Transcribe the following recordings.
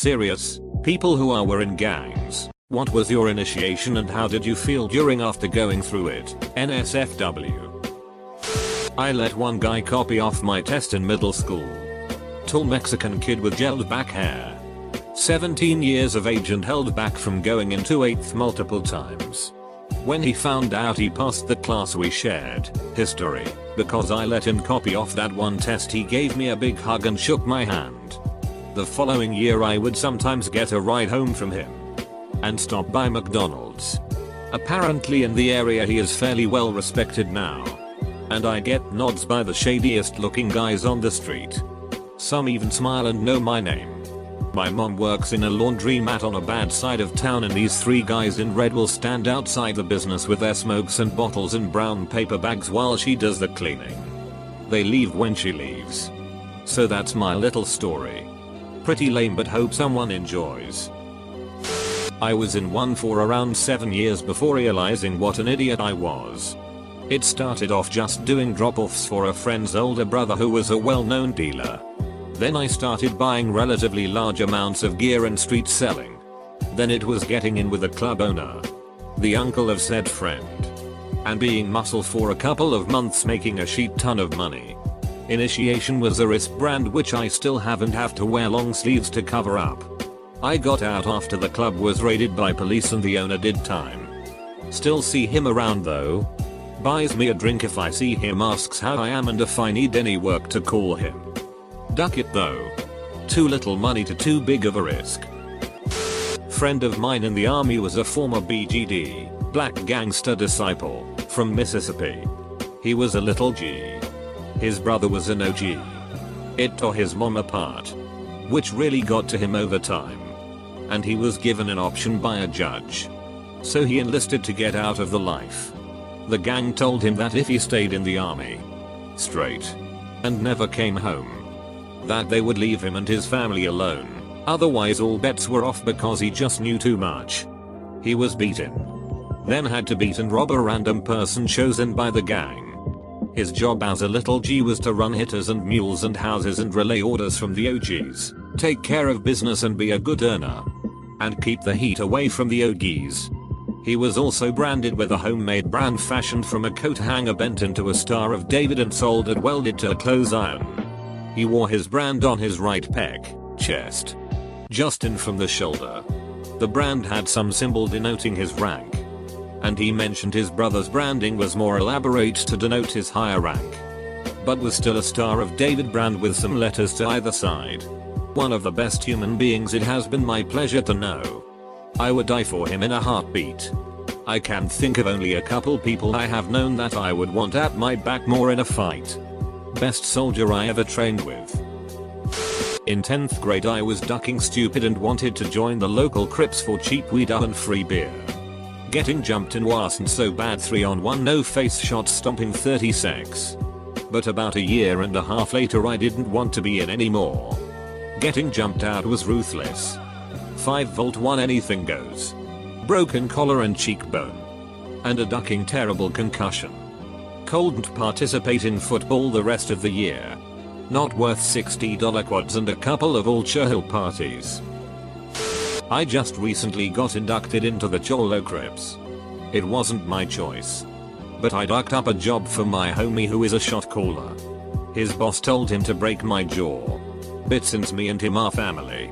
serious, people who were in gangs, what was your initiation and how did you feel during after going through it? NSFW. I let one guy copy off my test in middle school. Tall Mexican kid with gelled back hair. 17 years of age and held back from going into 8th multiple times. When he found out he passed the class we shared, history, because I let him copy off that one test, he gave me a big hug and shook my hand. The following year I would sometimes get a ride home from him and stop by McDonald's. Apparently in the area he is fairly well respected now. And I get nods by the shadiest looking guys on the street. Some even smile and know my name. My mom works in a laundromat on a bad side of town and these 3 guys in red will stand outside the business with their smokes and bottles in brown paper bags while she does the cleaning. They leave when she leaves. So that's my little story. Pretty lame but hope someone enjoys. I was in one for around 7 years before realizing what an idiot I was. It started off just doing drop-offs for a friend's older brother who was a well-known dealer. Then I started buying relatively large amounts of gear and street selling. Then it was getting in with a club owner, the uncle of said friend, and being muscle for a couple of months making a shit ton of money. Initiation was a wrist brand which I still haven't have to wear long sleeves to cover up. I got out after the club was raided by police and the owner did time. Still see him around though. Buys me a drink if I see him, asks how I am and if I need any work to call him. Duck it though. Too little money to too big of a risk. Friend of mine in the army was a former BGD, black gangster disciple, from Mississippi. He was a little G. His brother was an OG. It tore his mom apart, which really got to him over time. And he was given an option by a judge. So he enlisted to get out of the life. The gang told him that if he stayed in the army straight and never came home, that they would leave him and his family alone. Otherwise all bets were off because he just knew too much. He was beaten. Then had to beat and rob a random person chosen by the gang. His job as a little G was to run hitters and mules and houses and relay orders from the OGs, take care of business and be a good earner, and keep the heat away from the OGs. He was also branded with a homemade brand fashioned from a coat hanger bent into a Star of David and soldered welded to a clothes iron. He wore his brand on his right pec, chest, just in from the shoulder. The brand had some symbol denoting his rank, and he mentioned his brother's branding was more elaborate to denote his higher rank, but was still a Star of David brand with some letters to either side. One of the best human beings it has been my pleasure to know. I would die for him in a heartbeat. I can think of only a couple people I have known that I would want at my back more in a fight. Best soldier I ever trained with. In 10th grade I was ducking stupid and wanted to join the local Crips for cheap weed and free beer. Getting jumped in wasn't so bad, 3-on-1 no face shot stomping 36. But about a year and a half later I didn't want to be in anymore. Getting jumped out was ruthless. 5-volt 1 anything goes. Broken collar and cheekbone. And a ducking terrible concussion. Couldn't participate in football the rest of the year. Not worth $60 quads and a couple of all chill parties. I just recently got inducted into the Cholo Crips. It wasn't my choice, but I ducked up a job for my homie who is a shot caller. His boss told him to break my jaw. But since me and him are family,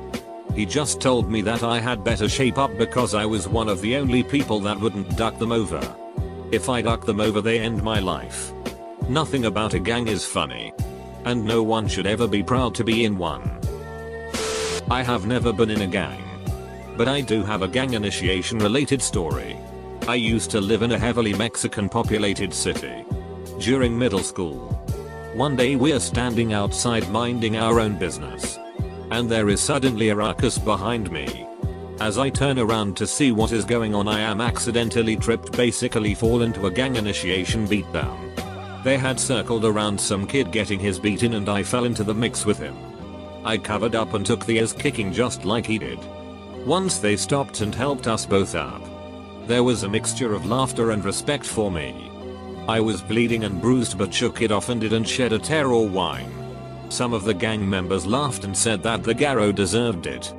he just told me that I had better shape up because I was one of the only people that wouldn't duck them over. If I duck them over they end my life. Nothing about a gang is funny. And no one should ever be proud to be in one. I have never been in a gang, but I do have a gang initiation related story. I used to live in a heavily Mexican populated city. During middle school, one day we're standing outside minding our own business, and there is suddenly a ruckus behind me. As I turn around to see what is going on I am accidentally tripped, basically fall into a gang initiation beatdown. They had circled around some kid getting his beat in and I fell into the mix with him. I covered up and took the ass kicking just like he did. Once they stopped and helped us both up, there was a mixture of laughter and respect for me. I was bleeding and bruised but shook it off and didn't shed a tear or whine. Some of the gang members laughed and said that the Garro deserved it.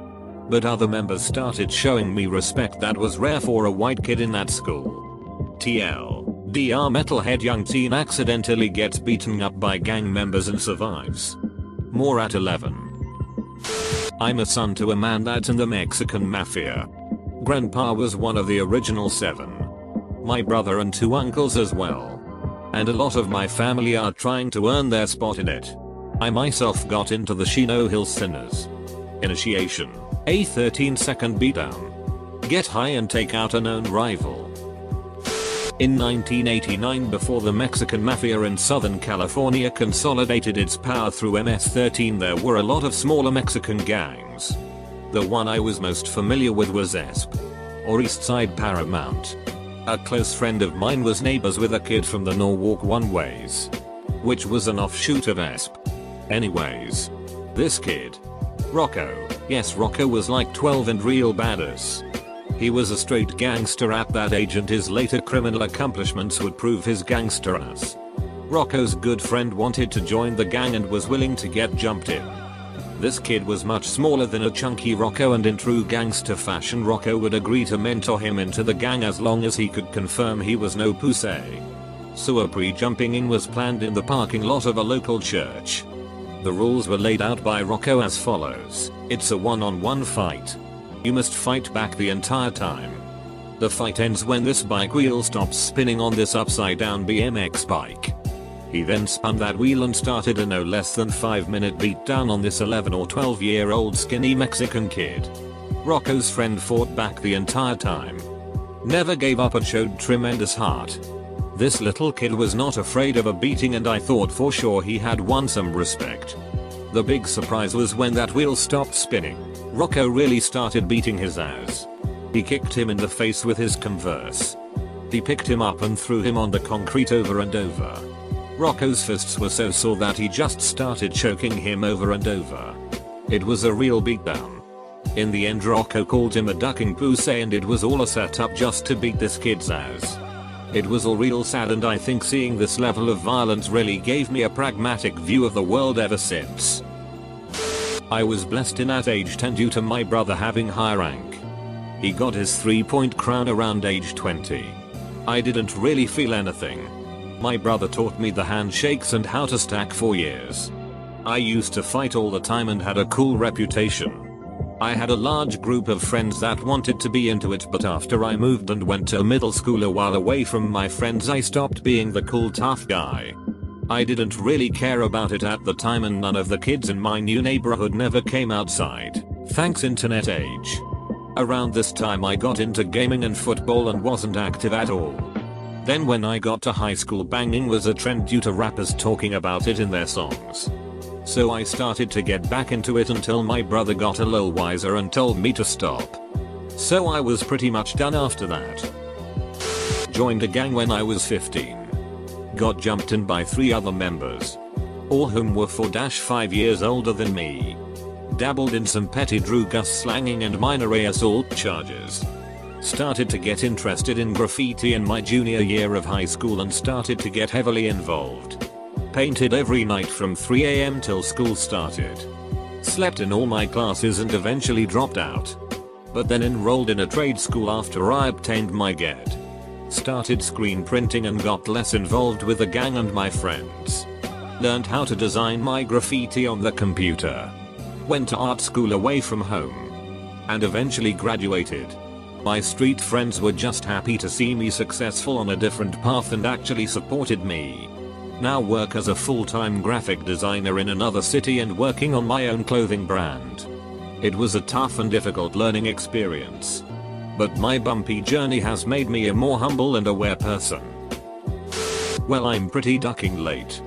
But other members started showing me respect that was rare for a white kid in that school. TLDR metalhead young teen accidentally gets beaten up by gang members and survives. More at 11. I'm a son to a man that's in the Mexican mafia. Grandpa was one of the original 7. My brother and 2 uncles as well. And a lot of my family are trying to earn their spot in it. I myself got into the Chino Hills Sinners. Initiation. A 13-second beatdown. Get high and take out a known rival. In 1989, before the Mexican Mafia in Southern California consolidated its power through MS-13, there were a lot of smaller Mexican gangs. The one I was most familiar with was ESP, or East Side Paramount. A close friend of mine was neighbors with a kid from the Norwalk One-Ways, which was an offshoot of ESP. Anyways, this kid, Rocco, yes, Rocco was like 12 and real badass. He was a straight gangster at that age, and his later criminal accomplishments would prove his gangster-ass. Rocco's good friend wanted to join the gang and was willing to get jumped in. This kid was much smaller than a chunky Rocco, and in true gangster fashion Rocco would agree to mentor him into the gang as long as he could confirm he was no pussy. So a pre-jumping in was planned in the parking lot of a local church. The rules were laid out by Rocco as follows. It's a one-on-one fight. You must fight back the entire time. The fight ends when this bike wheel stops spinning on this upside down BMX bike. He then spun that wheel and started a no less than 5-minute beatdown on this 11 or 12-year-old skinny Mexican kid. Rocco's friend fought back the entire time. Never gave up and showed tremendous heart. This little kid was not afraid of a beating, and I thought for sure he had won some respect. The big surprise was when that wheel stopped spinning. Rocco really started beating his ass. He kicked him in the face with his Converse. He picked him up and threw him on the concrete over and over. Rocco's fists were so sore that he just started choking him over and over. It was a real beatdown. In the end, Rocco called him a ducking pussy, and it was all a setup just to beat this kid's ass. It was all real sad, and I think seeing this level of violence really gave me a pragmatic view of the world ever since. I was blessed in at age 10 due to my brother having high rank. He got his 3-point crown around age 20. I didn't really feel anything. My brother taught me the handshakes and how to stack for years. I used to fight all the time and had a cool reputation. I had a large group of friends that wanted to be into it, but after I moved and went to middle school a while away from my friends, I stopped being the cool tough guy. I didn't really care about it at the time, and none of the kids in my new neighborhood never came outside. Thanks internet age. Around this time I got into gaming and football and wasn't active at all. Then when I got to high school, banging was a trend due to rappers talking about it in their songs. So I started to get back into it until my brother got a little wiser and told me to stop. So I was pretty much done after that. Joined a gang when I was 15. Got jumped in by 3 other members, all whom were 4-5 years older than me. Dabbled in some petty drug slanging and minor assault charges. Started to get interested in graffiti in my junior year of high school and started to get heavily involved. Painted every night from 3 AM till school started. Slept in all my classes and eventually dropped out. But then enrolled in a trade school after I obtained my GED. Started screen printing and got less involved with the gang and my friends. Learned how to design my graffiti on the computer. Went to art school away from home. And eventually graduated. My street friends were just happy to see me successful on a different path and actually supported me. Now work as a full-time graphic designer in another city and working on my own clothing brand. It was a tough and difficult learning experience. But my bumpy journey has made me a more humble and aware person. Well, I'm pretty ducking late.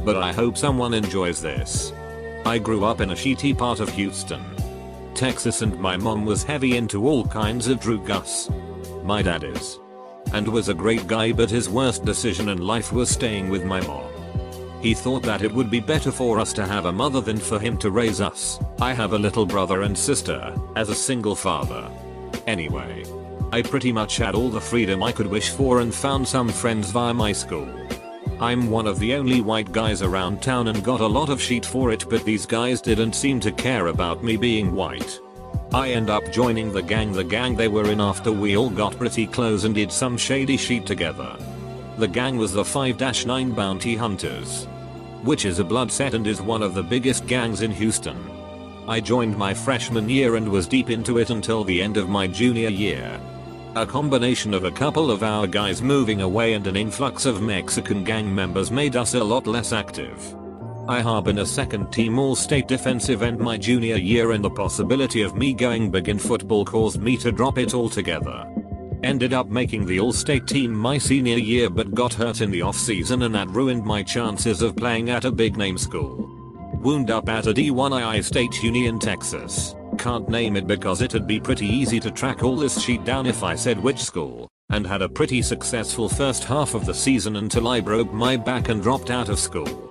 But I hope someone enjoys this. I grew up in a shitty part of Houston, Texas, and my mom was heavy into all kinds of drugs. My dad is. And was a great guy, but his worst decision in life was staying with my mom. He thought that it would be better for us to have a mother than for him to raise us. I have a little brother and sister, as a single father. Anyway, I pretty much had all the freedom I could wish for and found some friends via my school. I'm one of the only white guys around town and got a lot of shit for it, but these guys didn't seem to care about me being white. I end up joining the gang they were in after we all got pretty close and did some shady shit together. The gang was the 5-9 Bounty Hunters, which is a blood set and is one of the biggest gangs in Houston. I joined my freshman year and was deep into it until the end of my junior year. A combination of a couple of our guys moving away and an influx of Mexican gang members made us a lot less active. I harbor a second team all-state defensive end my junior year, and the possibility of me going big in football caused me to drop it altogether. Ended up making the all-state team my senior year but got hurt in the off-season, and that ruined my chances of playing at a big name school. Wound up at a D1II State Uni in Texas. Can't name it because it'd be pretty easy to track all this shit down if I said which school, and had a pretty successful first half of the season until I broke my back and dropped out of school.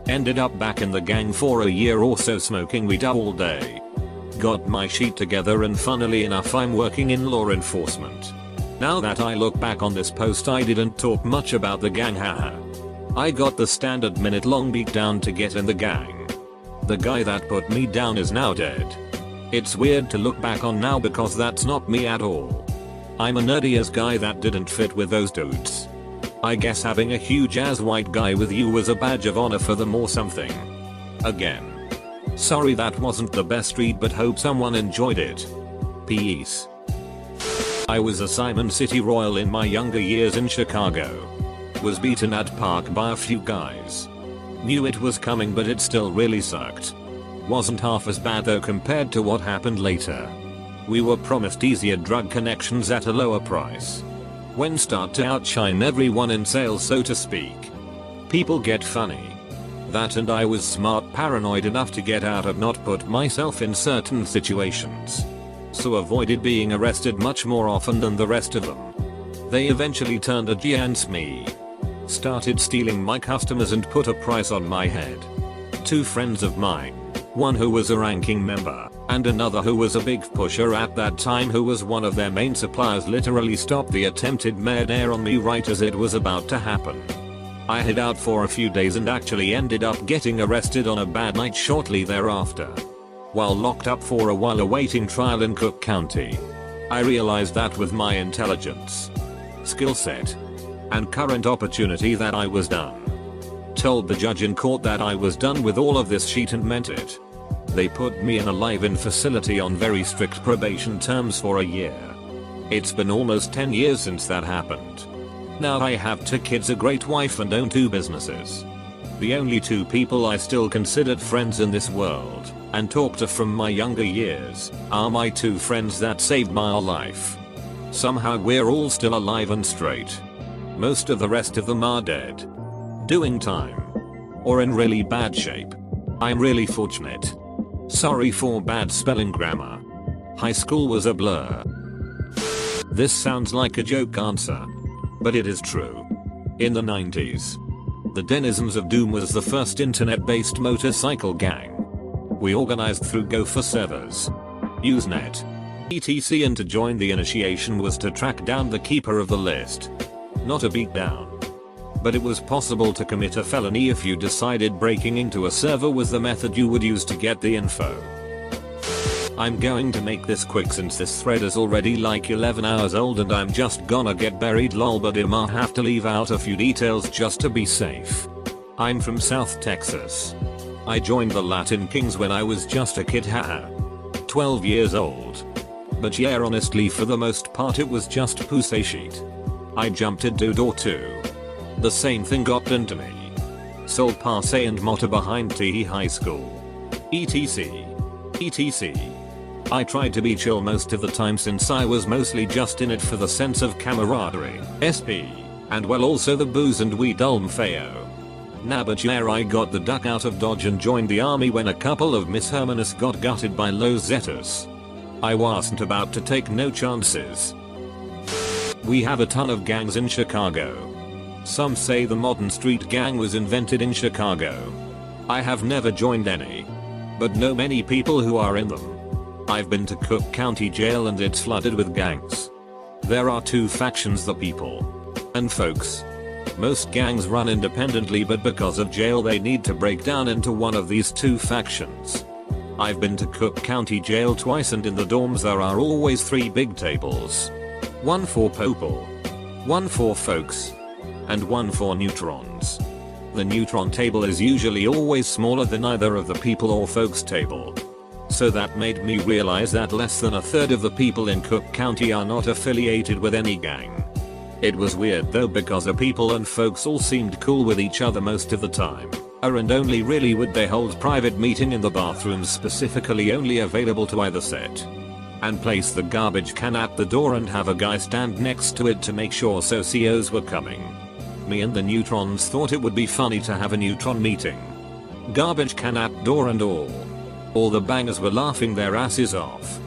Ended up back in the gang for a year or so smoking weed all day. Got my shit together, and funnily enough I'm working in law enforcement. Now that I look back on this post, I didn't talk much about the gang, haha. I got the standard minute-long beatdown to get in the gang. The guy that put me down is now dead. It's weird to look back on now because that's not me at all. I'm a nerdy ass guy that didn't fit with those dudes. I guess having a huge ass white guy with you was a badge of honor for them or something. Again. Sorry that wasn't the best read, but hope someone enjoyed it. Peace. I was a Simon City Royal in my younger years in Chicago. Was beaten at park by a few guys. Knew it was coming but it still really sucked. Wasn't half as bad though compared to what happened later. We were promised easier drug connections at a lower price. When start to outshine everyone in sales, so to speak. People get funny. That, and I was smart paranoid enough to get out of not put myself in certain situations. So avoided being arrested much more often than the rest of them. They eventually turned against me. Started stealing my customers and put a price on my head. Two friends of mine, one who was a ranking member, and another who was a big pusher at that time who was one of their main suppliers, literally stopped the attempted murder on me right as it was about to happen. I hid out for a few days and actually ended up getting arrested on a bad night shortly thereafter. While locked up for a while awaiting trial in Cook County, I realized that with my intelligence, skill set, and current opportunity that I was done. Told the judge in court that I was done with all of this shit and meant it. They put me in a live-in facility on very strict probation terms for a year. It's been almost 10 years since that happened. Now I have 2 kids, a great wife, and own 2 businesses. The only 2 people I still considered friends in this world, and talk to from my younger years, are my 2 friends that saved my life. Somehow we're all still alive and straight. Most of the rest of them are dead. Doing time. Or in really bad shape. I'm really fortunate. Sorry for bad spelling grammar. High school was a blur. This sounds like a joke answer, but it is true. In the 90s, the Denizens of Doom was the first internet-based motorcycle gang. We organized through Gopher servers, Usenet, etc., and to join the initiation was to track down the keeper of the list. Not a beatdown. But it was possible to commit a felony if you decided breaking into a server was the method you would use to get the info. I'm going to make this quick since this thread is already like 11 hours old and I'm just gonna get buried lol, but I might have to leave out a few details just to be safe. I'm from South Texas. I joined the Latin Kings when I was just a kid, haha. 12 years old. But yeah, honestly for the most part it was just pussy shit. I jumped a dude or two. The same thing got into me. Sold passe and motto behind TE High School. etc. I tried to be chill most of the time since I was mostly just in it for the sense of camaraderie, SP, and well also the booze and weed feo. Nah, but yeah, I got the duck out of Dodge and joined the army when a couple of Miss Hermanus got gutted by Los Zetas. I wasn't about to take no chances. We have a ton of gangs in Chicago. Some say the modern street gang was invented in Chicago. I have never joined any, but know many people who are in them. I've been to Cook County Jail and it's flooded with gangs. There are 2 factions, the people and folks. Most gangs run independently, but because of jail they need to break down into one of these 2 factions. I've been to Cook County Jail twice, and in the dorms there are always 3 big tables. One for people, one for folks, and one for neutrons. The neutron table is usually always smaller than either of the people or folks table. So that made me realize that less than a third of the people in Cook County are not affiliated with any gang. It was weird though, because the people and folks all seemed cool with each other most of the time. And only really would they hold private meeting in the bathrooms, specifically only available to either set. And place the garbage can at the door and have a guy stand next to it to make sure socios were coming. Me and the neutrons thought it would be funny to have a neutron meeting. Garbage can at door and all. All the bangers were laughing their asses off.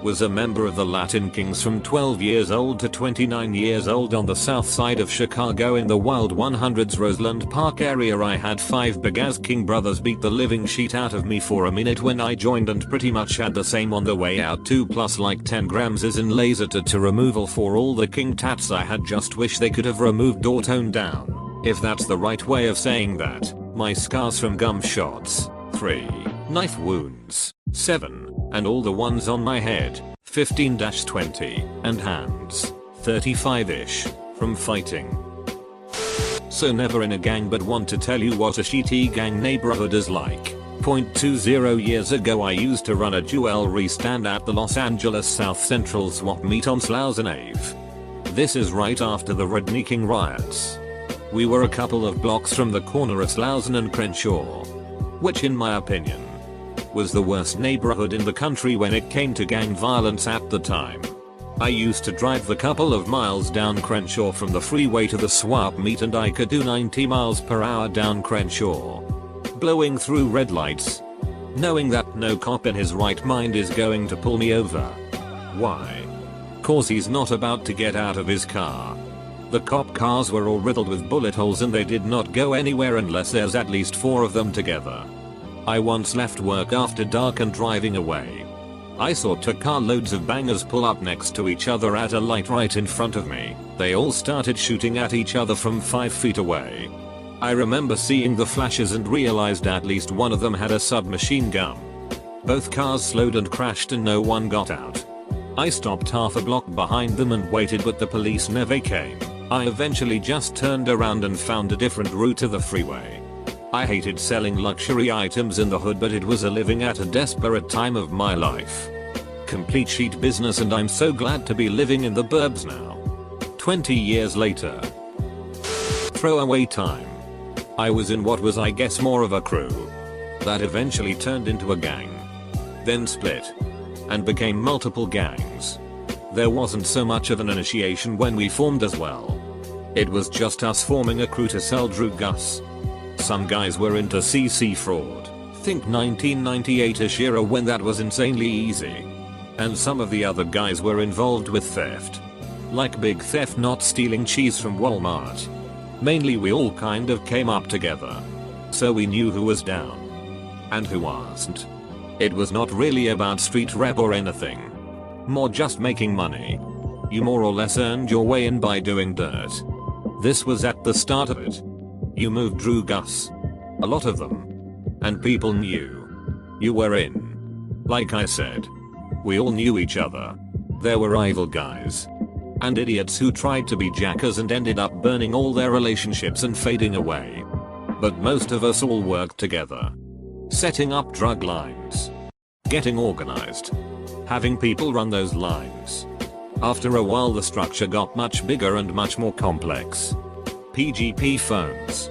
Was a member of the Latin Kings from 12 years old to 29 years old on the south side of Chicago in the wild 100s Roseland Park area. I had 5 big ass King brothers beat the living shit out of me for a minute when I joined, and pretty much had the same on the way out too, plus like 10 grams is in laser tattoo removal for all the King tats I had. Just wish they could have removed or toned down, if that's the right way of saying that. My scars from gunshots, 3. Knife wounds, 7. And all the ones on my head, 15-20, and hands, 35-ish, from fighting. So never in a gang, but want to tell you what a shitty gang neighborhood is like. 0.20 years ago I used to run a jewelry stand at the Los Angeles South Central swap meet on Slauson Ave. This is right after the Rednecking riots. We were a couple of blocks from the corner of Slauson and Crenshaw, which in my opinion was the worst neighborhood in the country when it came to gang violence at the time. I used to drive the couple of miles down Crenshaw from the freeway to the swap meet, and I could do 90 miles per hour down Crenshaw, blowing through red lights, knowing that no cop in his right mind is going to pull me over. Why? Cause he's not about to get out of his car. The cop cars were all riddled with bullet holes and they did not go anywhere unless there's at least 4 of them together. I once left work after dark and driving away, I saw 2 carloads of bangers pull up next to each other at a light right in front of me. They all started shooting at each other from 5 feet away. I remember seeing the flashes and realized at least one of them had a submachine gun. Both cars slowed and crashed and no one got out. I stopped half a block behind them and waited, but the police never came. I eventually just turned around and found a different route to the freeway. I hated selling luxury items in the hood, but it was a living at a desperate time of my life. Complete shit business, and I'm so glad to be living in the burbs now. 20 years later. Throwaway time. I was in what was, I guess, more of a crew that eventually turned into a gang, then split and became multiple gangs. There wasn't so much of an initiation when we formed as well. It was just us forming a crew to sell Drew Gus. Some guys were into CC fraud. Think 1998ish era when that was insanely easy. And some of the other guys were involved with theft. Like big theft, not stealing cheese from Walmart. Mainly we all kind of came up together, so we knew who was down and who wasn't. It was not really about street rep or anything. More just making money. You more or less earned your way in by doing dirt. This was at the start of it. You moved Drew Gus. A lot of them. And people knew you were in. Like I said, we all knew each other. There were evil guys and idiots who tried to be jackers and ended up burning all their relationships and fading away. But most of us all worked together. Setting up drug lines. Getting organized. Having people run those lines. After a while the structure got much bigger and much more complex. PGP phones.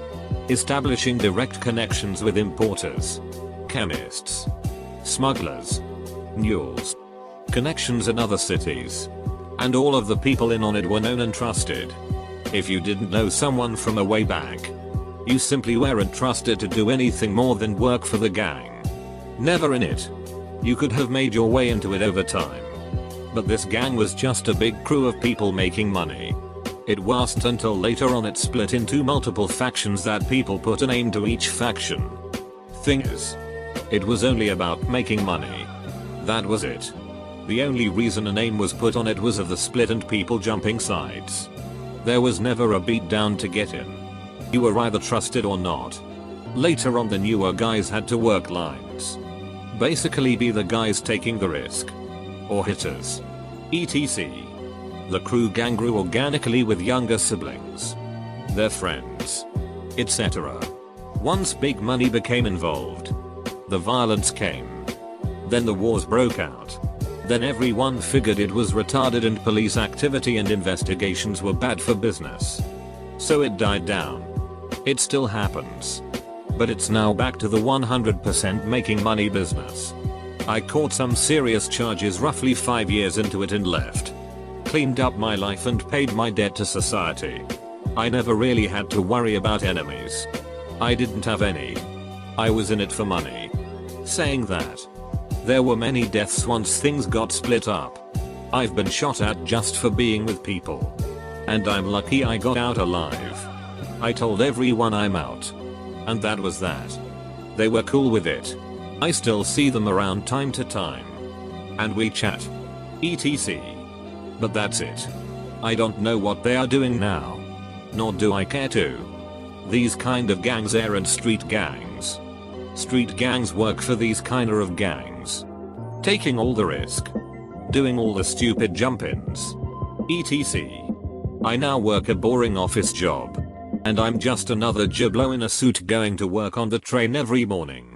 Establishing direct connections with importers. Chemists. Smugglers. Mules. Connections in other cities. And all of the people in on it were known and trusted. If you didn't know someone from a way back, you simply weren't trusted to do anything more than work for the gang. Never in it. You could have made your way into it over time. But this gang was just a big crew of people making money. It wasn't until later on it split into multiple factions that people put a name to each faction. Thing is, it was only about making money. That was it. The only reason a name was put on it was of the split and people jumping sides. There was never a beat down to get in. You were either trusted or not. Later on the newer guys had to work lines. Basically be the guys taking the risk. Or hitters. etc. The crew gang grew organically with younger siblings, their friends, etc. Once big money became involved, the violence came. Then the wars broke out. Then everyone figured it was retarded and police activity and investigations were bad for business. So it died down. It still happens. But it's now back to the 100% making money business. I caught some serious charges roughly 5 years into it and left. Cleaned up my life and paid my debt to society. I never really had to worry about enemies. I didn't have any. I was in it for money. Saying that, there were many deaths once things got split up. I've been shot at just for being with people. And I'm lucky I got out alive. I told everyone I'm out. And that was that. They were cool with it. I still see them around time to time. And we chat. etc. But that's it. I don't know what they are doing now. Nor do I care to. These kind of gangs aren't street gangs. Street gangs work for these kinda of gangs. Taking all the risk. Doing all the stupid jump-ins. etc. I now work a boring office job. And I'm just another giblo in a suit going to work on the train every morning.